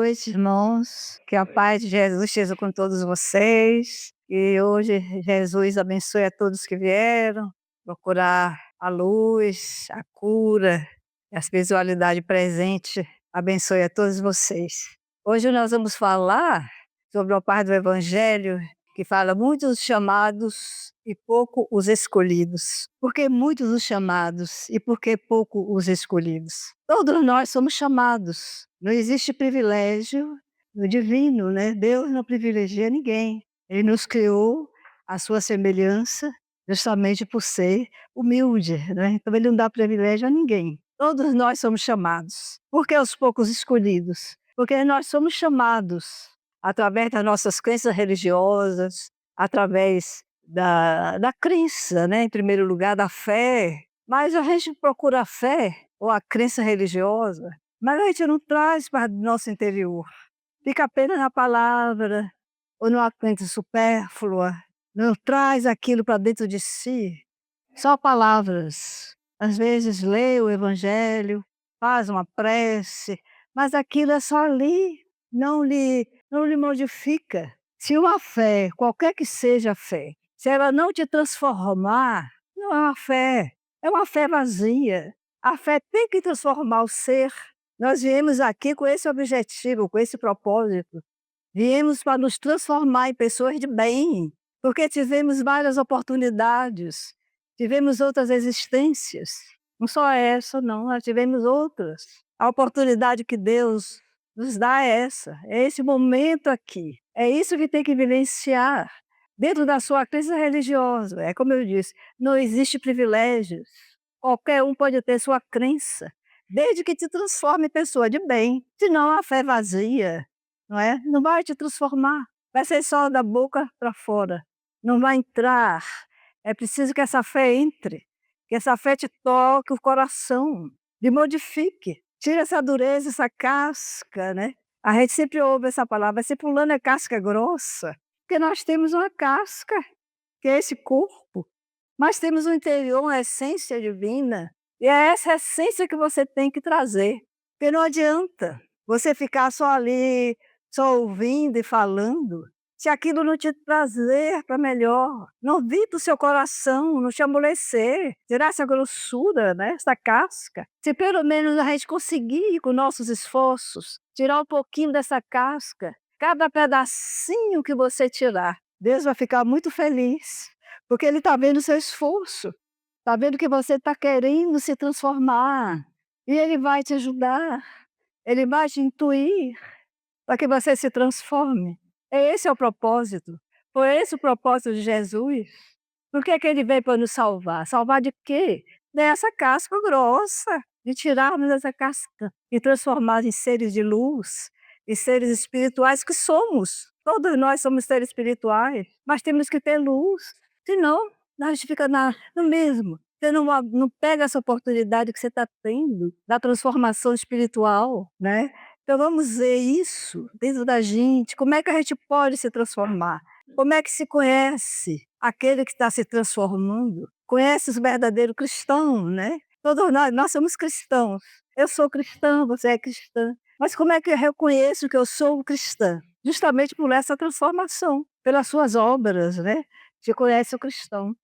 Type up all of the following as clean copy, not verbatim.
noite, irmãos. Que a paz de Jesus esteja com todos vocês. E hoje Jesus abençoe a todos que vieram procurar a luz, a cura e a espiritualidade presente. Abençoe a todos vocês. Hoje nós vamos falar sobre a parte do Evangelho que fala muitos os chamados e pouco os escolhidos. Por que muitos os chamados e por que pouco os escolhidos? Todos nós somos chamados. Não existe privilégio no divino, né? Deus não privilegia ninguém. Ele nos criou à sua semelhança, justamente por ser humilde, né? Então ele não dá privilégio a ninguém. Todos nós somos chamados. Por que os poucos escolhidos? Porque nós somos chamados através das nossas crenças religiosas, através da crença, né? Em primeiro lugar, da fé. Mas a gente procura a fé ou a crença religiosa, mas a gente não traz para o nosso interior. Fica apenas na palavra ou numa crença supérflua. Não traz aquilo para dentro de si. Só palavras. Às vezes lê o evangelho, faz uma prece, mas aquilo é só ali, não lhe modifica. Se uma fé, qualquer que seja a fé, se ela não te transformar, não é uma fé vazia. A fé tem que transformar o ser. Nós viemos aqui com esse objetivo, com esse propósito. Viemos para nos transformar em pessoas de bem, porque tivemos várias oportunidades, tivemos outras existências. Não só essa, não, nós tivemos outras. A oportunidade que Deus nos dá é esse momento aqui. É isso que tem que vivenciar dentro da sua crença religiosa. É como eu disse, não existe privilégios. Qualquer um pode ter sua crença, desde que te transforme em pessoa de bem. Senão a fé é vazia, não é? Não vai te transformar, vai ser só da boca para fora, não vai entrar. É preciso que essa fé entre, que essa fé te toque o coração, te modifique, tire essa dureza, essa casca, né? A gente sempre ouve essa palavra, se pulando é casca grossa, porque nós temos uma casca, que é esse corpo, mas temos um interior, uma essência divina, e é essa essência que você tem que trazer, porque não adianta você ficar só ali, só ouvindo e falando, se aquilo não te trazer para melhor, não vir para o seu coração, não te amolecer, tirar essa grossura, né, essa casca. Se pelo menos a gente conseguir, com nossos esforços, tirar um pouquinho dessa casca, cada pedacinho que você tirar, Deus vai ficar muito feliz, porque Ele está vendo o seu esforço, está vendo que você está querendo se transformar, e Ele vai te ajudar, Ele vai te intuir, para que você se transforme. Esse é o propósito. Foi esse o propósito de Jesus. Por que que ele veio para nos salvar? Salvar de quê? Dessa casca grossa, de tirarmos essa casca e transformar em seres de luz, em seres espirituais que somos. Todos nós somos seres espirituais, mas temos que ter luz, senão a gente fica no mesmo. Você não pega essa oportunidade que você está tendo da transformação espiritual, né? Então vamos ver isso dentro da gente, como é que a gente pode se transformar? Como é que se conhece aquele que está se transformando? Conhece os verdadeiros cristãos, né? Todos nós somos cristãos. Eu sou cristã, você é cristã. Mas como é que eu reconheço que eu sou cristã? Justamente por essa transformação, pelas suas obras, né? Você conhece o cristão.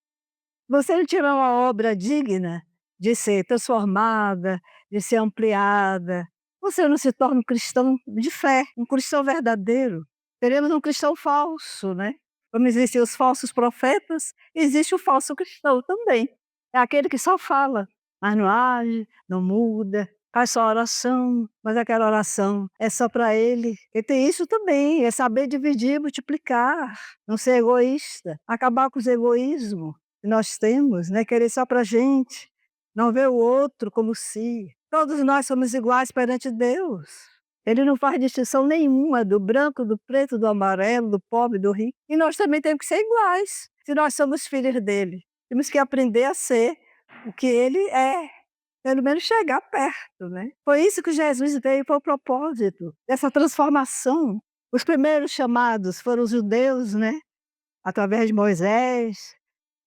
Você não tiver uma obra digna de ser transformada, de ser ampliada, você não se torna um cristão de fé, um cristão verdadeiro. Teremos um cristão falso, né? Como existem os falsos profetas, existe o falso cristão também. É aquele que só fala, mas não age, não muda, faz só oração, mas aquela oração é só para ele. E tem isso também, é saber dividir, multiplicar, não ser egoísta, acabar com os egoísmos que nós temos, né? Querer só para a gente, não ver o outro como si. Todos nós somos iguais perante Deus. Ele não faz distinção nenhuma do branco, do preto, do amarelo, do pobre, do rico. E nós também temos que ser iguais, se nós somos filhos dele. Temos que aprender a ser o que ele é, pelo menos chegar perto, né? Foi isso que Jesus veio, foi o propósito dessa transformação. Os primeiros chamados foram os judeus, né? Através de Moisés,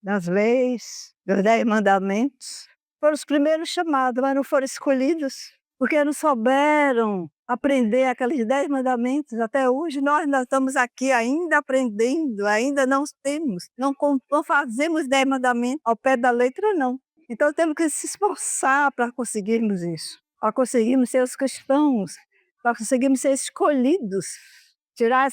das leis, dos 10 mandamentos. Foram os primeiros chamados, mas não foram escolhidos, porque não souberam aprender aqueles 10 mandamentos. Até hoje nós ainda estamos aqui ainda aprendendo, ainda não temos, não fazemos 10 mandamentos ao pé da letra não. Então temos que se esforçar para conseguirmos isso, para conseguirmos ser os cristãos, para conseguirmos ser escolhidos, tirar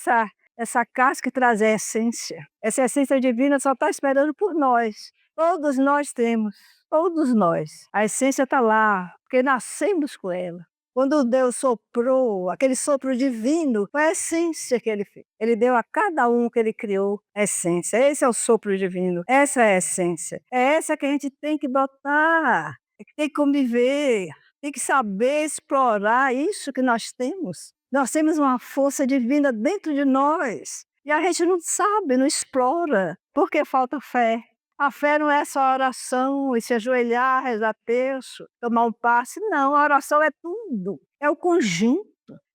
essa casca e trazer a essência. Essa essência divina só está esperando por nós. Todos nós temos, todos nós. A essência está lá, porque nascemos com ela. Quando Deus soprou, aquele sopro divino, foi a essência que ele fez. Ele deu a cada um que ele criou a essência. Esse é o sopro divino, essa é a essência. É essa que a gente tem que botar, que tem que conviver, tem que saber explorar isso que nós temos. Nós temos uma força divina dentro de nós. E a gente não sabe, não explora, porque falta fé. A fé não é só oração e se ajoelhar, rezar terço, tomar um passe. Não, a oração é tudo. É o conjunto.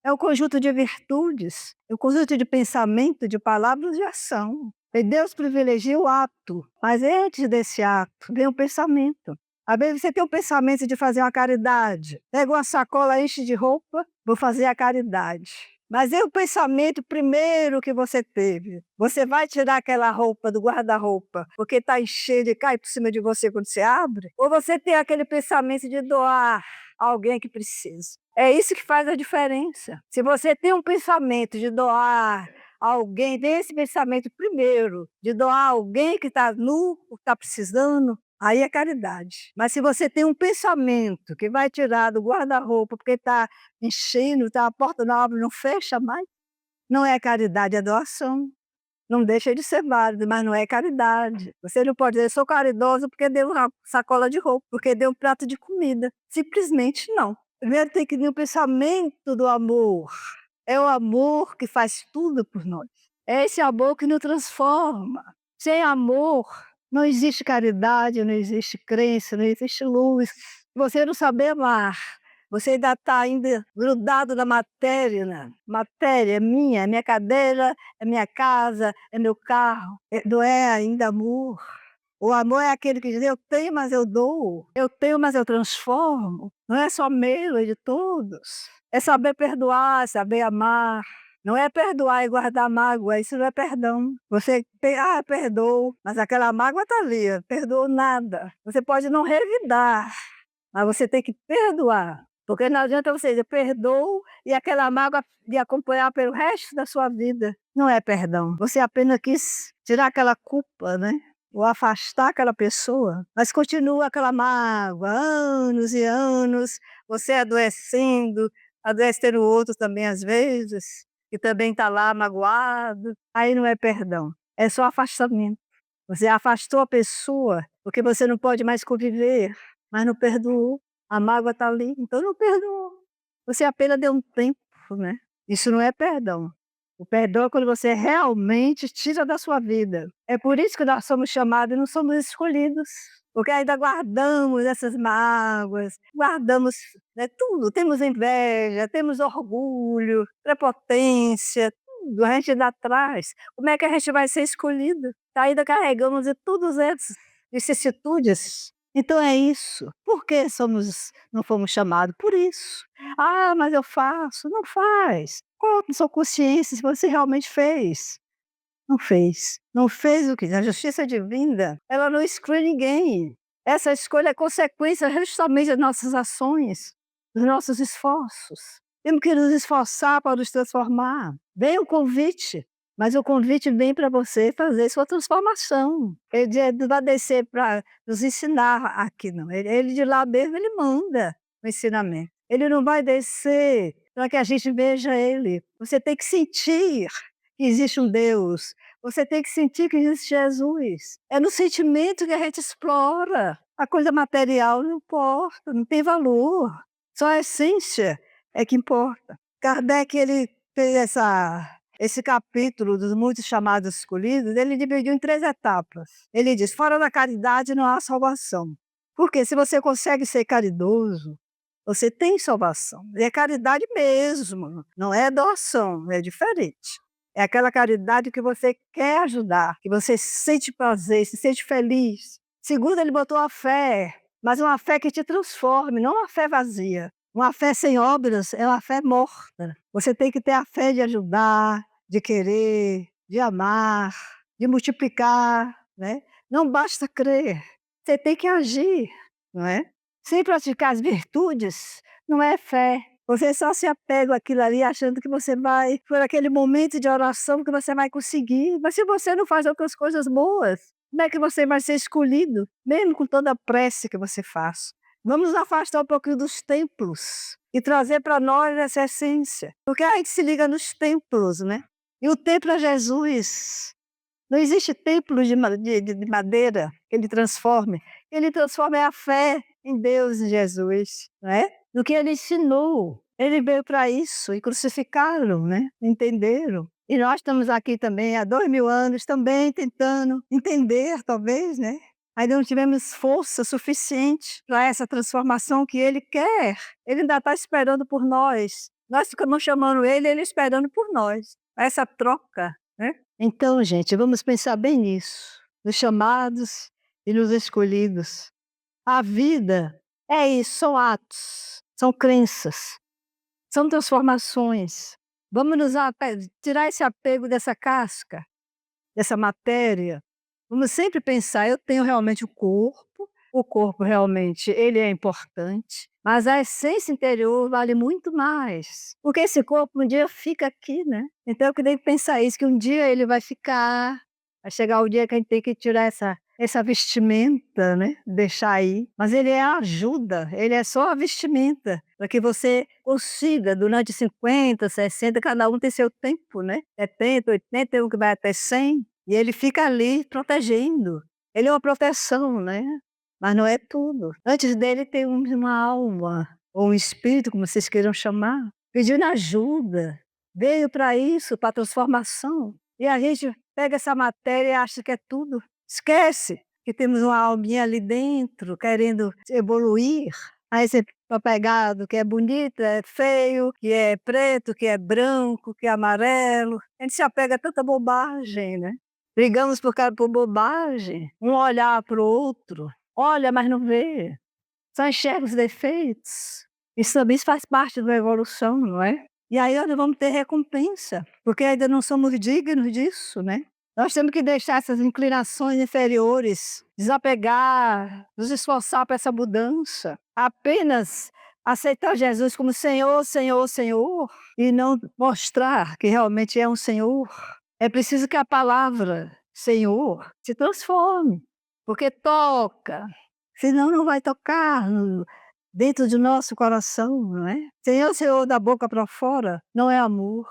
É o conjunto de virtudes, é o conjunto de pensamento, de palavras e de ação. E Deus privilegia o ato, mas antes desse ato vem o pensamento. Às vezes você tem o pensamento de fazer uma caridade. Pega uma sacola, enche de roupa, vou fazer a caridade. Mas é o pensamento primeiro que você teve. Você vai tirar aquela roupa do guarda-roupa porque está enchendo e cai por cima de você quando você abre? Ou você tem aquele pensamento de doar a alguém que precisa? É isso que faz a diferença. Se você tem um pensamento de doar a alguém, tem esse pensamento primeiro, de doar a alguém que está nu, que está precisando, aí é caridade. Mas se você tem um pensamento que vai tirar do guarda-roupa porque está enchendo, tá, a porta não abre, não fecha mais, não é caridade, é doação. Não deixa de ser válido, mas não é caridade. Você não pode dizer, sou caridoso porque deu uma sacola de roupa, porque deu um prato de comida. Simplesmente não. Primeiro tem que vir o pensamento do amor. É o amor que faz tudo por nós. É esse amor que nos transforma. Sem amor, não existe caridade, não existe crença, não existe luz. Você não saber amar, você ainda está ainda grudado na matéria, né? Matéria é minha cadeira, é minha casa, é meu carro. Não é ainda amor. O amor é aquele que diz, eu tenho, mas eu dou. Eu tenho, mas eu transformo. Não é só meu, é de todos. É saber perdoar, saber amar. Não é perdoar e guardar mágoa, isso não é perdão. Você, perdoou, mas aquela mágoa está ali, perdoou nada. Você pode não revidar, mas você tem que perdoar. Porque não adianta você dizer perdoo e aquela mágoa lhe acompanhar pelo resto da sua vida. Não é perdão. Você apenas quis tirar aquela culpa, né? Ou afastar aquela pessoa, mas continua aquela mágoa, anos e anos, você adoecendo, adoecendo o outro também às vezes, que também está lá magoado. Aí não é perdão, é só afastamento. Você afastou a pessoa porque você não pode mais conviver, mas não perdoou. A mágoa está ali, então não perdoou. Você apenas deu um tempo, né. Isso não é perdão. O perdão é quando você realmente tira da sua vida. É por isso que nós somos chamados e não somos escolhidos, porque ainda guardamos essas mágoas, guardamos, né, tudo. Temos inveja, temos orgulho, prepotência, tudo a gente ainda traz. Como é que a gente vai ser escolhido? Ainda carregamos de todas essas vicissitudes. Então é isso. Por que não fomos chamados? Por isso. "Ah, mas eu faço". Não faz. Coloque em sua consciência se você realmente fez. Não fez. Não fez o que a justiça divina, ela não exclui ninguém. Essa escolha é consequência justamente das nossas ações, dos nossos esforços. Temos que nos esforçar para nos transformar. Vem o convite, mas o convite vem para você fazer sua transformação. Ele não vai descer para nos ensinar aqui não, ele de lá mesmo ele manda o ensinamento. Ele não vai descer para que a gente veja ele. Você tem que sentir que existe um Deus, você tem que sentir que existe Jesus. É no sentimento que a gente explora. A coisa material não importa, não tem valor. Só a essência é que importa. Kardec, ele fez esse capítulo dos muitos chamados escolhidos, ele dividiu em 3 etapas. Ele diz: fora da caridade não há salvação. Porque se você consegue ser caridoso, você tem salvação. E é caridade mesmo, não é doação, é diferente. É aquela caridade que você quer ajudar, que você sente prazer, se sente feliz. Segundo, ele botou a fé, mas uma fé que te transforme, não uma fé vazia. Uma fé sem obras é uma fé morta. Você tem que ter a fé de ajudar, de querer, de amar, de multiplicar, né. Não basta crer, você tem que agir, não é. Sem praticar as virtudes, não é fé. Você só se apega àquilo ali achando que você vai por aquele momento de oração que você vai conseguir, mas se você não faz outras coisas boas, como é que você vai ser escolhido, mesmo com toda a prece que você faz? Vamos nos afastar um pouquinho dos templos e trazer para nós essa essência, porque a gente se liga nos templos, né. E o templo é Jesus. Não existe templo de madeira que ele transforme. O que ele transforma é a fé em Deus, em Jesus, não é? No que ele ensinou. Ele veio para isso e crucificaram, né, entenderam. E nós estamos aqui também há 2000 anos também tentando entender talvez, né. Ainda não tivemos força suficiente para essa transformação que ele quer. Ele ainda está esperando por nós. Nós ficamos chamando ele, ele esperando por nós. Essa troca, né. Então, gente, vamos pensar bem nisso, nos chamados e nos escolhidos. A vida é isso, são atos, são crenças, são transformações. Vamos nos tirar esse apego dessa casca, dessa matéria. Vamos sempre pensar: eu tenho realmente o corpo realmente ele é importante, mas a essência interior vale muito mais, porque esse corpo um dia fica aqui, né. Então eu queria pensar isso, que um dia ele vai ficar, vai chegar o dia que a gente tem que tirar essa vestimenta, né, deixar aí, mas ele é a ajuda, ele é só a vestimenta, para que você consiga durante 50, 60, cada um tem seu tempo, né, 70, 80, tem um que vai até 100, e ele fica ali protegendo. Ele é uma proteção, né, mas não é tudo. Antes dele tem uma alma, ou um espírito, como vocês queiram chamar, pedindo ajuda. Veio para isso, para transformação. E a gente pega essa matéria e acha que é tudo. Esquece que temos uma alminha ali dentro, querendo evoluir. Aí você fica pegado que é bonito, é feio, que é preto, que é branco, que é amarelo. A gente se apega a tanta bobagem, né. Brigamos por bobagem, um olhar para o outro, olha, mas não vê, só enxerga os defeitos. Isso também faz parte da evolução, não é? E aí nós não vamos ter recompensa, porque ainda não somos dignos disso, né? Nós temos que deixar essas inclinações inferiores, desapegar, nos esforçar para essa mudança. Apenas aceitar Jesus como Senhor, Senhor, Senhor, e não mostrar que realmente é um Senhor. É preciso que a palavra Senhor se transforme, porque toca, senão não vai tocar dentro do nosso coração, não é? Senhor, Senhor da boca para fora não é amor,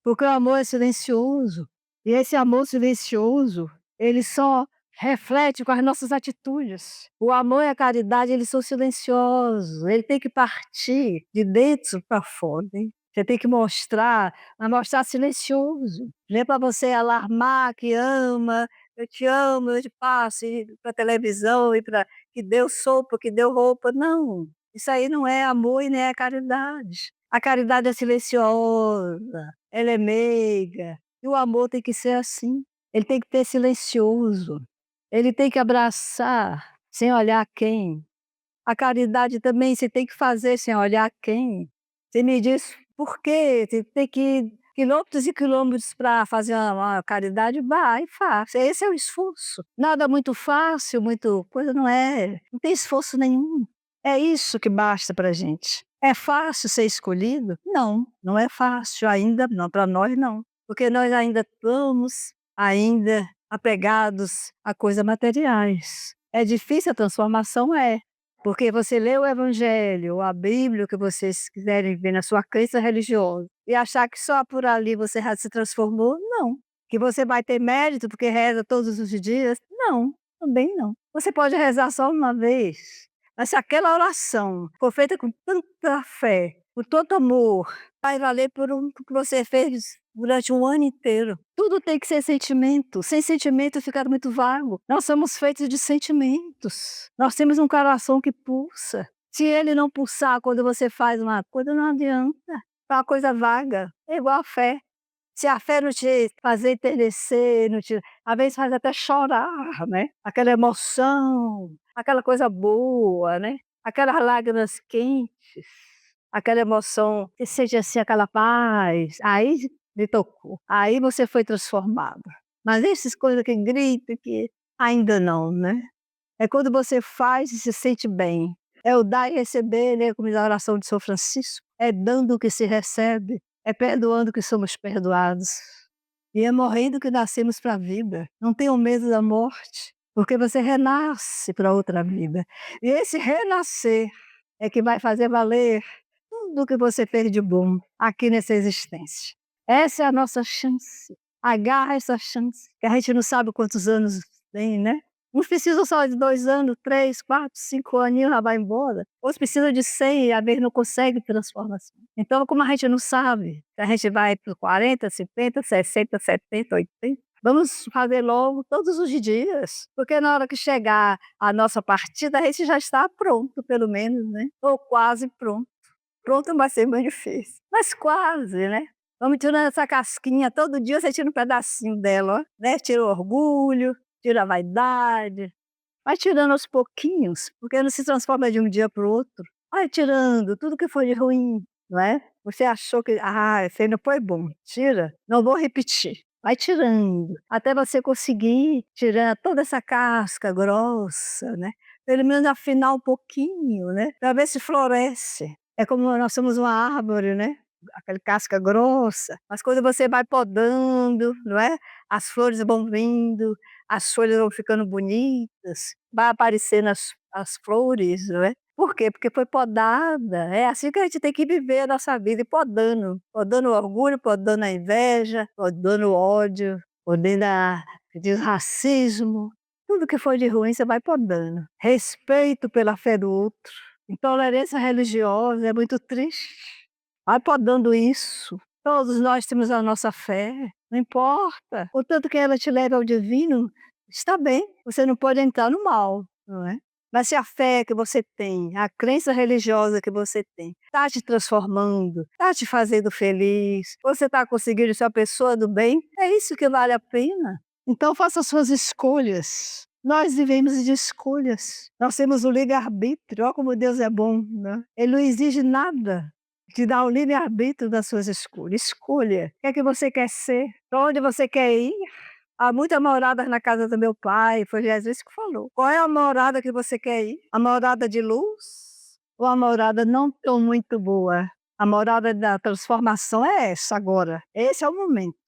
porque o amor é silencioso, e esse amor silencioso, ele só reflete com as nossas atitudes. O amor e a caridade, eles são silenciosos, ele tem que partir de dentro para fora, hein? Você tem que mostrar, mas mostrar silencioso, não é para você alarmar que ama, eu te amo, eu te passo, e para televisão, e para que deu sopa, que deu roupa, não. Isso aí não é amor e nem é caridade. A caridade é silenciosa, ela é meiga, e o amor tem que ser assim, ele tem que ser silencioso, ele tem que abraçar sem olhar quem. A caridade também você tem que fazer sem olhar quem. Você me diz por quê? Você tem que ir quilômetros e quilômetros para fazer uma caridade, vai, faça. Esse é o esforço. Nada muito fácil, muito coisa, não é. Não tem esforço nenhum. É isso que basta para gente. É fácil ser escolhido? Não, não é fácil ainda não, para nós não. Porque nós ainda estamos apegados a coisas materiais. É difícil a transformação? É. Porque você lê o evangelho ou a Bíblia, o que vocês quiserem ver na sua crença religiosa, e achar que só por ali você já se transformou, não. Que você vai ter mérito porque reza todos os dias, não, também não. Você pode rezar só uma vez, mas se aquela oração for feita com tanta fé, com tanto amor, vai valer por um que você fez durante um ano inteiro. Tudo tem que ser sentimento, sem sentimento fica muito vago. Nós somos feitos de sentimentos, nós temos um coração que pulsa. Se ele não pulsar quando você faz uma coisa, não adianta, é uma coisa vaga, é igual a fé. Se a fé não te fazer enternecer, não te às vezes faz até chorar, né, aquela emoção, aquela coisa boa, né, aquelas lágrimas quentes. aquela emoção, você sente assim aquela paz, aí me tocou, aí você foi transformado. Mas essas coisas que grita, que ainda não, né. É quando você faz e se sente bem. É o dar e receber, né, como diz a oração de São Francisco. É dando que se recebe, é perdoando que somos perdoados. E é morrendo que nascemos para a vida. Não tenham medo da morte, porque você renasce para outra vida. E esse renascer é que vai fazer valer tudo que você fez de bom aqui nessa existência. Essa é a nossa chance. Agarra essa chance, que a gente não sabe quantos anos tem, né. Uns precisam só de 2 anos, 3, 4, 5 aninhos, já vai embora. Outros precisam de 100 e às vezes não consegue transformação. Então, como a gente não sabe, se a gente vai para 40, 50, 60, 70, 80, vamos fazer logo todos os dias, porque na hora que chegar a nossa partida, a gente já está pronto pelo menos, né, ou quase pronto. Pronto vai ser muito difícil, mas quase, né. Vamos tirando essa casquinha, todo dia você tira um pedacinho dela, ó, né, tira o orgulho, tira a vaidade, vai tirando aos pouquinhos, porque não se transforma de um dia para o outro. Vai tirando tudo que foi de ruim, não é. Você achou que: "Ah, esse aí não foi bom", tira, não vou repetir. Vai tirando, até você conseguir tirar toda essa casca grossa, né, pelo menos afinar um pouquinho, né, para ver se floresce. É como nós somos uma árvore, né, aquela casca grossa, mas quando você vai podando, não é, as flores vão vindo, as folhas vão ficando bonitas, vai aparecendo as flores, não é. Por quê? Porque foi podada, é assim que a gente tem que viver a nossa vida, e podando, podando o orgulho, podando a inveja, podando o ódio, podando a diz racismo, tudo que foi de ruim você vai podando. Respeito pela fé do outro, intolerância religiosa é muito triste, vai podando isso. Todos nós temos a nossa fé, não importa, contanto que ela te leve ao divino, está bem, você não pode entrar no mal, não é. Mas se a fé que você tem, a crença religiosa que você tem, está te transformando, está te fazendo feliz, você está conseguindo ser uma pessoa do bem, é isso que vale a pena. Então faça as suas escolhas. Nós vivemos de escolhas, nós temos o livre-arbítrio, olha como Deus é bom, né. Ele não exige nada, te dá o livre-arbítrio das suas escolhas. Escolha, o que é que você quer ser, para onde você quer ir. Há muitas moradas na casa do meu pai, foi Jesus que falou. Qual é a morada que você quer ir? A morada de luz ou a morada não tão muito boa? A morada da transformação é essa agora, esse é o momento.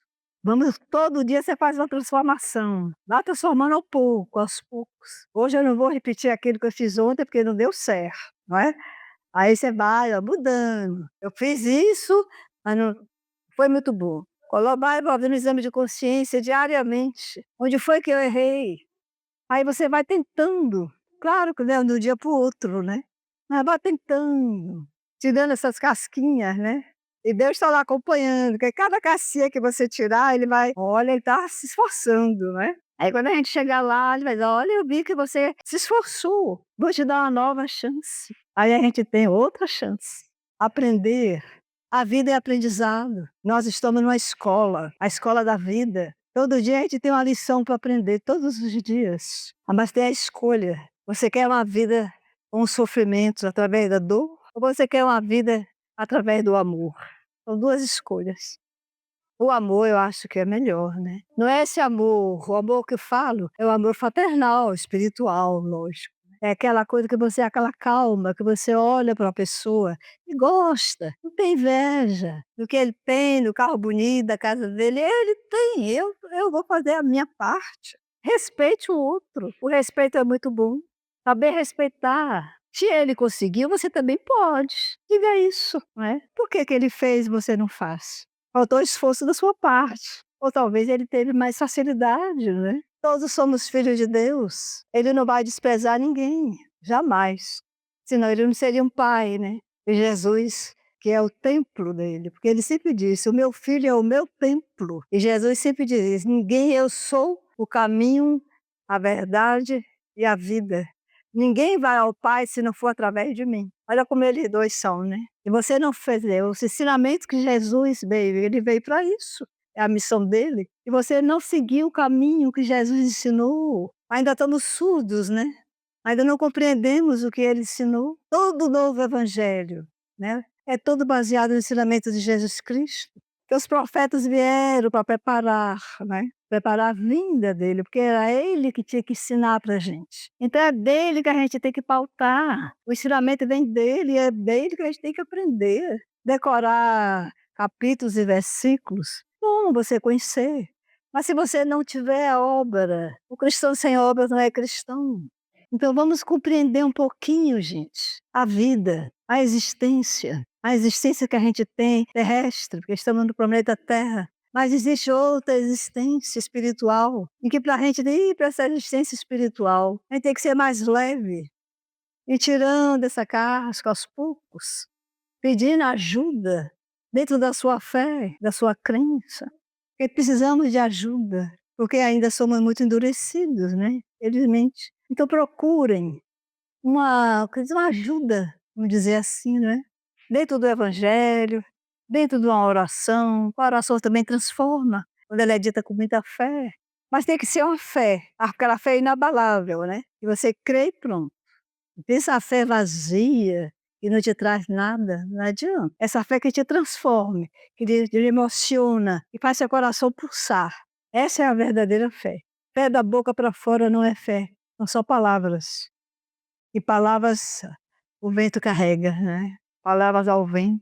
Vamos todo dia você faz uma transformação, vá transformando ao pouco, aos poucos. Hoje eu não vou repetir aquilo que eu fiz ontem, porque não deu certo, não é. Aí você vai, ó, mudando. Eu fiz isso, mas não foi muito bom. Vai fazendo exame de consciência diariamente. Onde foi que eu errei? Aí você vai tentando. Claro que não é de um dia para o outro, né, mas vai tentando, tirando essas casquinhas, né. E Deus está lá acompanhando, porque cada casquinha que você tirar, ele vai olha, ele está se esforçando, né. Aí quando a gente chegar lá, ele vai dizer: "Olha, eu vi que você se esforçou, vou te dar uma nova chance". Aí a gente tem outra chance. Aprender. A vida é aprendizado. Nós estamos numa escola, a escola da vida. Todo dia a gente tem uma lição para aprender, todos os dias. Ah, mas tem a escolha. Você quer uma vida com sofrimentos através da dor? Ou você quer uma vida através do amor? São 2 escolhas. O amor eu acho que é melhor, né. Não é esse amor, o amor que eu falo é o amor fraternal, espiritual, lógico. É aquela coisa que você aquela calma, que você olha para uma pessoa e gosta, não tem inveja do que ele tem, do carro bonito, da casa dele, ele tem, eu vou fazer a minha parte. Respeite o outro, o respeito é muito bom, saber respeitar. Se ele conseguiu, você também pode, diga isso, não é. Por que que ele fez e você não faz? Faltou esforço da sua parte, ou talvez ele teve mais facilidade, né. Todos somos filhos de Deus, ele não vai desprezar ninguém, jamais, senão ele não seria um pai, né. E Jesus, que é o templo dele, porque ele sempre disse: "O meu filho é o meu templo", e Jesus sempre diz: "Ninguém eu sou o caminho, a verdade e a vida. Ninguém vai ao Pai se não for através de mim". Olha como eles 2 são, né. E você não fez os ensinamentos que Jesus veio, ele veio para isso, é a missão dele, e você não seguiu o caminho que Jesus ensinou. Ainda estamos surdos, né, ainda não compreendemos o que ele ensinou. Todo o novo evangelho, né, é todo baseado no ensinamento de Jesus Cristo. Que os profetas vieram para preparar, né, preparar a vinda dele, porque era ele que tinha que ensinar para a gente. Então é dele que a gente tem que pautar, o ensinamento vem dele, é dele que a gente tem que aprender, decorar capítulos e versículos, bom você conhecer, mas se você não tiver a obra, o cristão sem obras não é cristão. Então vamos compreender um pouquinho, gente, a vida, a existência que a gente tem terrestre, porque estamos no planeta Terra. Mas existe outra existência espiritual, em que para a gente ir para essa existência espiritual, a gente tem que ser mais leve, e tirando essa casca aos poucos, pedindo ajuda dentro da sua fé, da sua crença, porque precisamos de ajuda, porque ainda somos muito endurecidos, né? Felizmente. Então procurem quer dizer, uma ajuda, vamos dizer assim, né? Dentro do evangelho, dentro de uma oração, a oração também transforma, quando ela é dita com muita fé. Mas tem que ser uma fé, aquela fé inabalável, né? Que você crê e pronto. Essa fé vazia, que não te traz nada, não adianta. Essa fé que te transforme, que te emociona, e faz seu coração pulsar. Essa é a verdadeira fé. Fé da boca para fora não é fé, são só palavras. E palavras o vento carrega, né? Palavras ao vento.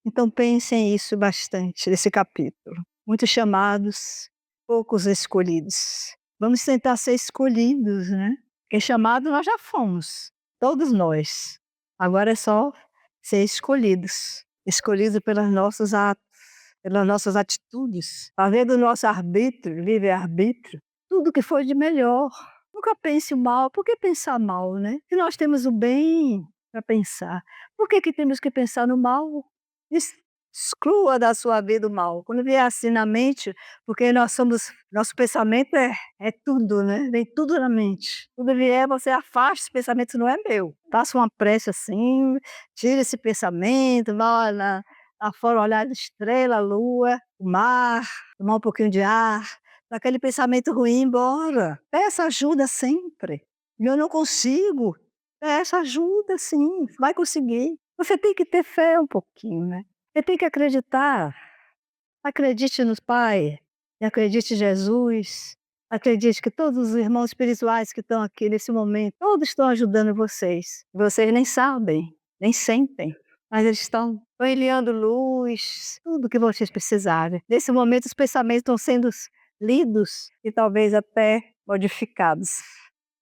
Então pensem isso bastante, nesse capítulo. Muitos chamados, poucos escolhidos. Vamos tentar ser escolhidos, né? Porque chamados nós já fomos, todos nós. Agora é só ser escolhidos. Escolhidos pelos nossos atos, pelas nossas atitudes. Fazer do nosso arbítrio, livre-arbítrio, tudo que foi de melhor. Nunca pense mal. Por que pensar mal, né? Se nós temos o bem para pensar, por que temos que pensar no mal? Exclua da sua vida o mal. Quando vier assim na mente, porque nosso pensamento é tudo, né? Vem tudo na mente. Quando vier, você afasta esse pensamento, não é meu. Faça uma prece assim, tira esse pensamento, vá lá fora olhar a estrela, a lua, o mar, tomar um pouquinho de ar, aquele pensamento ruim embora. Peça ajuda sempre. Eu não consigo. Peça ajuda sim, vai conseguir. Você tem que ter fé um pouquinho, né? Você tem que acreditar. Acredite no Pai, e acredite em Jesus. Acredite que todos os irmãos espirituais que estão aqui nesse momento, todos estão ajudando vocês. Vocês nem sabem, nem sentem, mas eles estão enviando luz, tudo que vocês precisarem. Nesse momento, os pensamentos estão sendo lidos e talvez até modificados.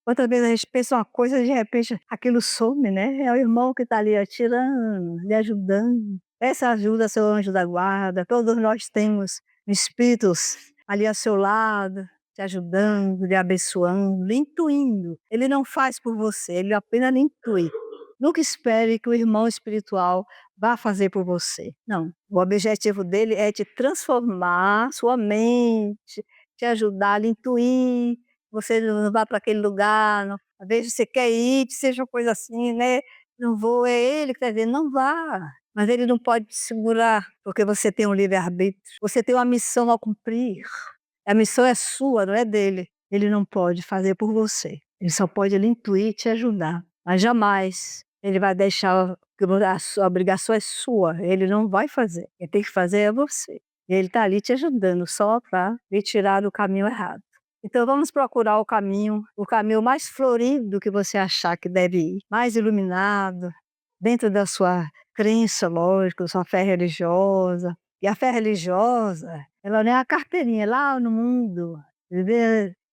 Quantas vezes a gente pensa uma coisa e de repente aquilo some, né? É o irmão que está ali atirando, lhe ajudando. Peça ajuda, seu anjo da guarda. Todos nós temos espíritos ali ao seu lado, te ajudando, lhe abençoando, lhe intuindo. Ele não faz por você, ele apenas lhe intui. Nunca espere que o irmão espiritual vá fazer por você. Não. O objetivo dele é te transformar sua mente, te ajudar a lhe intuir. Você não vá para aquele lugar, não, às vezes você quer ir, que seja uma coisa assim, né? Não vou, é ele que está dizendo, não vá. Mas ele não pode te segurar, porque você tem um livre-arbítrio. Você tem uma missão a cumprir. A missão é sua, não é dele. Ele não pode fazer por você. Ele só pode lhe intuir e te ajudar. Mas jamais ele vai deixar que a sua obrigação é sua. Ele não vai fazer. Quem tem que fazer é você. E ele está ali te ajudando só para lhe tirar do caminho errado. Então vamos procurar o caminho mais florido que você achar que deve ir, mais iluminado, dentro da sua crença, lógico, da sua fé religiosa. E a fé religiosa, ela não é a carteirinha, é lá no mundo,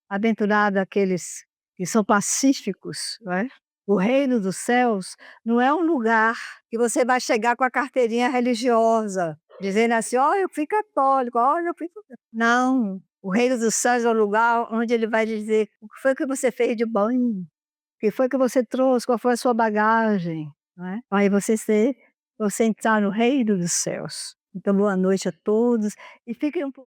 aventurado aqueles que são pacíficos, não é? O reino dos céus não é um lugar que você vai chegar com a carteirinha religiosa, dizendo assim, olha, eu fui católico, olha, eu fui... Não, o reino dos céus é um lugar onde ele vai dizer o que foi que você fez de bom, o que foi que você trouxe, qual foi a sua bagagem, não é? Aí você entrar no reino dos céus. Então boa noite a todos e fiquem um pouco